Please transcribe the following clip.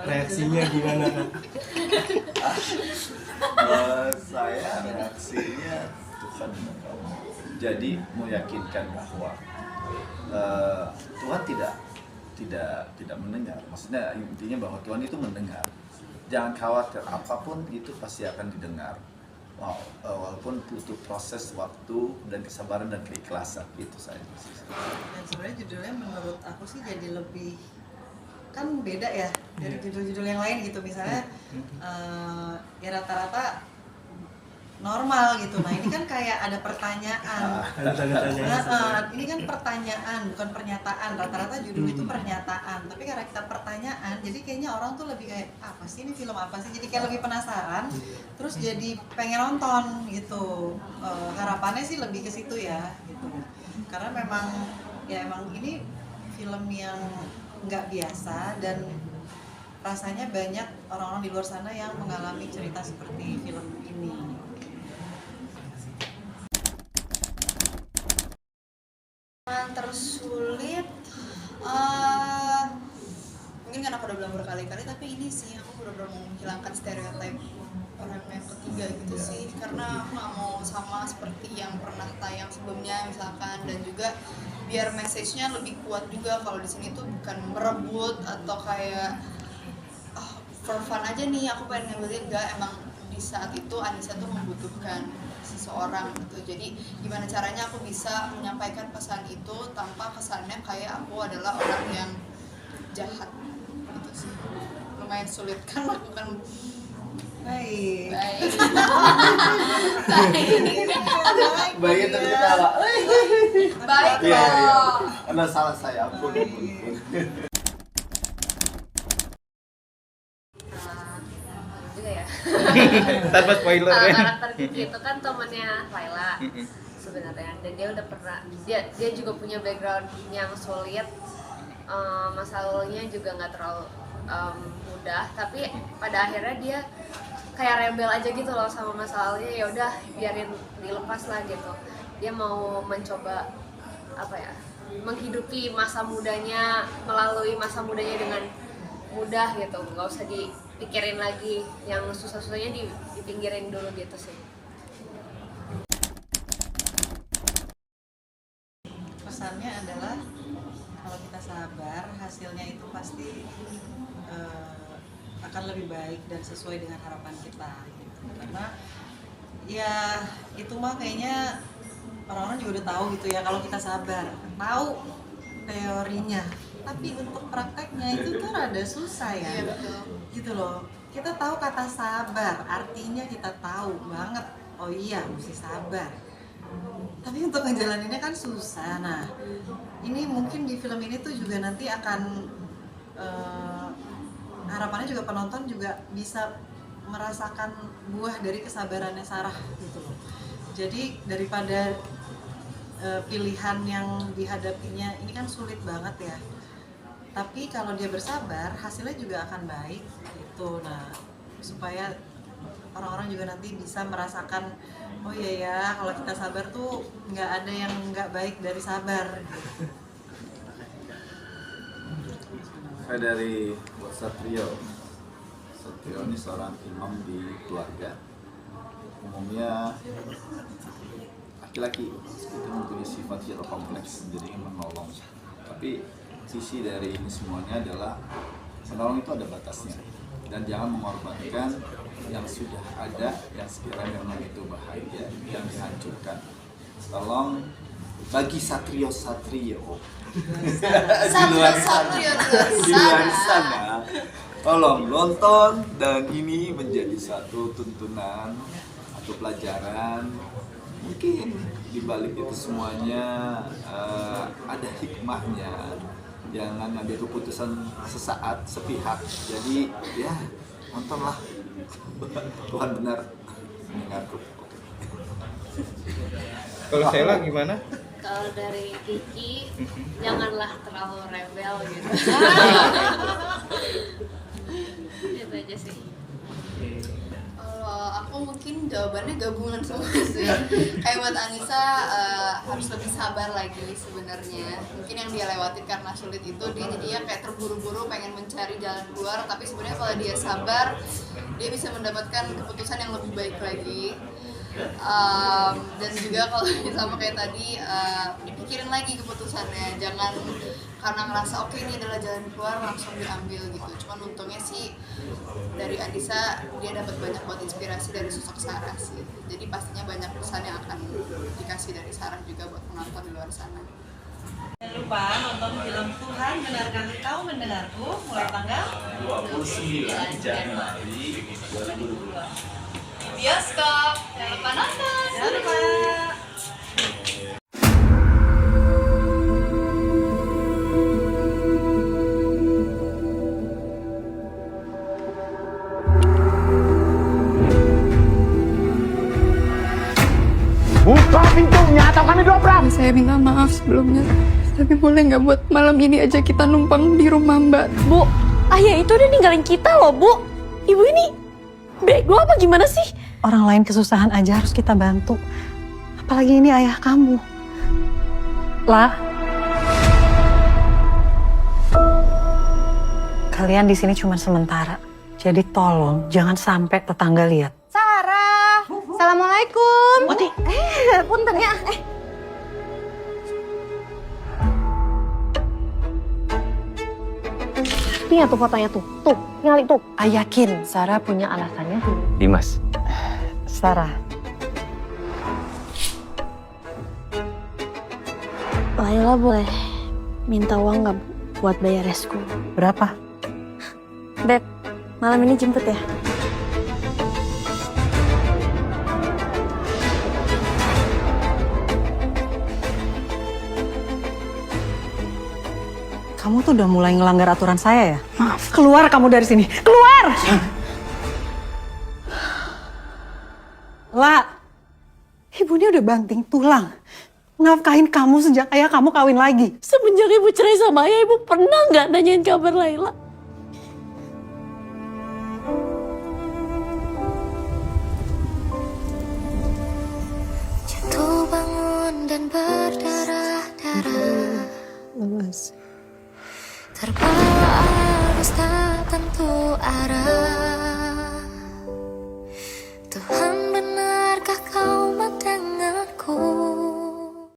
Reaksinya gimana kan? Saya reaksinya Tuhan jadi meyakinkan bahwa Tuhan tidak mendengar. Maksudnya intinya bahwa Tuhan itu mendengar. Jangan khawatir, apapun itu pasti akan didengar. Wow, walaupun butuh proses waktu dan kesabaran dan keikhlasan, itu saya. Dan sebenarnya judulnya menurut aku sih jadi lebih, kan beda ya dari judul-judul yang lain gitu, misalnya ya rata-rata normal gitu. Nah ini kan kayak ada pertanyaan. Ini kan pertanyaan bukan pernyataan. Rata-rata judul itu pernyataan, tapi karena kita pertanyaan, jadi kayaknya orang tuh lebih kayak apa sih ini film apa sih? Jadi kayak lebih penasaran, terus jadi pengen nonton gitu. Harapannya sih lebih ke situ ya gitu. Karena memang ini film yang nggak biasa dan rasanya banyak orang-orang di luar sana yang mengalami cerita seperti film ini. Tersulit mungkin kan aku udah bilang berkali-kali, tapi ini sih aku benar-benar mau menghilangkan stereotip orang yang ketiga gitu sih, karena aku nggak mau sama seperti yang pernah tayang sebelumnya misalkan, dan juga biar message-nya lebih kuat juga kalau di sini tuh bukan merebut atau kayak for fun aja nih aku pengen ngambilin, enggak, emang di saat itu Anissa tuh membutuhkan seseorang gitu. Jadi gimana caranya aku bisa menyampaikan pesan itu tanpa kesannya kayak aku adalah orang yang jahat gitu sih. Lumayan sulit kan lakukan. Baik. Baik tapi ketawa. Baik Iya. loh. Karena salah saya, ampun. Juga ya. Tanpa spoiler ya. Karakter Kiki itu kan temannya Laila sebenarnya, dan dia udah pernah, dia juga punya background yang solid, masa lalunya juga nggak terlalu mudah, tapi pada akhirnya dia kayak rebel aja gitu loh sama masa lalunya. Ya udah biarin dilepas lah gitu, dia mau mencoba menghidupi masa mudanya, melalui masa mudanya dengan mudah gitu, nggak usah dipikirin lagi, yang susah-susahnya dipinggirin dulu gitu sih. Pesannya adalah kalau kita sabar, hasilnya itu pasti akan lebih baik dan sesuai dengan harapan kita gitu. Karena ya itu mah kayaknya orang-orang juga udah tahu gitu ya, kalau kita sabar, tahu teorinya, tapi untuk prakteknya itu tuh rada susah ya. Iya, betul. Gitu loh, kita tahu kata sabar, artinya kita tahu banget, oh iya mesti sabar, tapi untuk ngejalaninnya kan susah. Nah ini mungkin di film ini tuh juga nanti akan harapannya juga penonton juga bisa merasakan buah dari kesabarannya Sarah gitu loh. Jadi daripada pilihan yang dihadapinya ini kan sulit banget ya, tapi kalau dia bersabar hasilnya juga akan baik gitu. Nah supaya orang-orang juga nanti bisa merasakan, oh iya ya kalau kita sabar tuh nggak ada yang nggak baik dari sabar gitu. Saya dari Satrio. Satrio ini seorang imam di keluarga. Umumnya laki-laki itu mempunyai sifat yang kompleks, jadi menolong. Tapi sisi dari ini semuanya adalah menolong itu ada batasnya, dan jangan mengorbankan yang sudah ada, yang sekiranya memang itu bahaya, yang dihancurkan. Tolong bagi satrio-satrio di luar sana, tolong nonton, dan ini menjadi satu tuntunan atau pelajaran. Mungkin di balik itu semuanya ada hikmahnya. Jangan ambil keputusan sesaat, sepihak. Jadi ya nontonlah. Tuhan benar mendengarku. Kalau Sheila gimana? Kalau dari Kiki, janganlah terlalu rebel gitu. Itu aja sih. Kalau aku aku mungkin jawabannya gabungan semua sih. Kayak buat Anissa harus lebih sabar lagi sebenarnya. Mungkin yang dia lewatin karena sulit itu dia jadinya kayak terburu-buru pengen mencari jalan keluar, tapi sebenarnya kalau dia sabar dia bisa mendapatkan keputusan yang lebih baik lagi. Dan juga kalau sama kayak tadi dipikirin lagi keputusannya, jangan karena ngerasa oke ini adalah jalan keluar langsung diambil gitu. Cuman untungnya sih dari Anissa dia dapat banyak buat inspirasi dari sosok Sarah sih, jadi pastinya banyak pesan yang akan dikasih dari Sarah juga buat penonton di luar sana. Jangan lupa nonton film Tuhan Benarkah Kau Mendengarku mulai tanggal 29 Januari 2022. Bioskop, jangan lupa nonton. Jangan lupa. Buka pintunya atau kami dobrak. Saya minta maaf sebelumnya. Tapi boleh nggak buat malam ini aja kita numpang di rumah Mbak? Bu, ayah itu udah ninggalin kita loh, Bu. Ibu ini bego apa gimana sih? Orang lain kesusahan aja harus kita bantu. Apalagi ini ayah kamu. Lah. Kalian di sini cuma sementara. Jadi tolong jangan sampai tetangga lihat. Sarah, assalamualaikum. Punten ya. Ini ya tuh fotonya tuh. Tuh, tinggal itu. Yakin Sarah punya alasannya. Dimas. Sarah. Laila boleh minta uang nggak buat bayar resku? Berapa? Beb, malam ini jemput ya. Kamu tuh udah mulai ngelanggar aturan saya ya? Maaf. Keluar kamu dari sini. Keluar! Lah, ibu ini udah banting tulang. Nafkahin kamu sejak ayah kamu kawin lagi. Semenjak ibu cerai sama ayah, ibu pernah nggak nanyain kabar Laila? Jatuh bangun dan berdarah-darah, terbawa arus tak tentu arah.